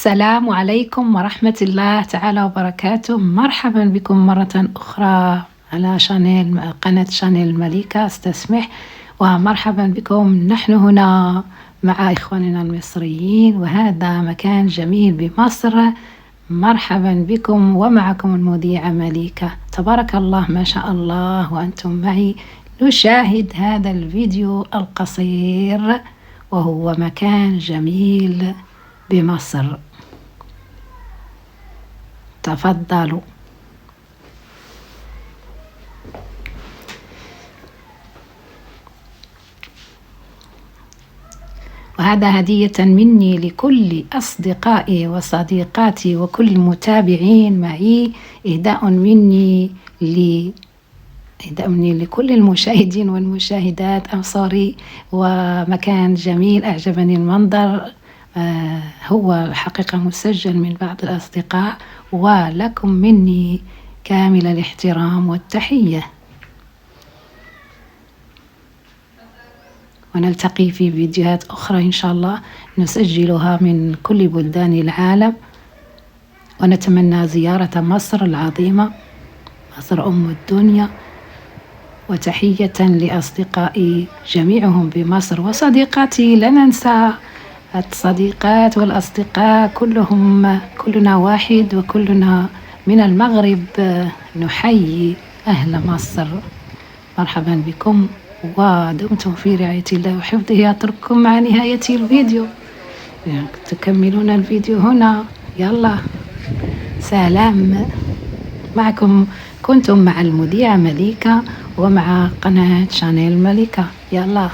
السلام عليكم ورحمة الله تعالى وبركاته. مرحبا بكم مرة أخرى على قناة شانيل مليكة استسمح، ومرحبا بكم. نحن هنا مع إخواننا المصريين، وهذا مكان جميل بمصر. مرحبا بكم ومعكم المذيعة مليكة. تبارك الله ما شاء الله وأنتم معي نشاهد هذا الفيديو القصير، وهو مكان جميل بمصر. تفضلوا. وهذا هدية مني لكل أصدقائي وصديقاتي وكل المتابعين معي، إهداء مني لكل المشاهدين والمشاهدات. ومكان جميل، أعجبني المنظر. هو الحقيقة مسجل من بعض الأصدقاء، ولكم مني كامل الاحترام والتحية، ونلتقي في فيديوهات أخرى إن شاء الله نسجلها من كل بلدان العالم. ونتمنى زيارة مصر العظيمة، مصر أم الدنيا. وتحية لأصدقائي جميعهم بمصر، وصديقاتي لا ننسى الصديقات والأصدقاء كلنا واحد، وكلنا من المغرب. نحيي أهل مصر. مرحبا بكم، ودمتم في رعاية الله وحفظه. أترككم مع نهاية الفيديو، تكملون الفيديو هنا. يلا سلام. كنتم مع المذيعة مليكة ومع قناة شانيل مليكة. يلا.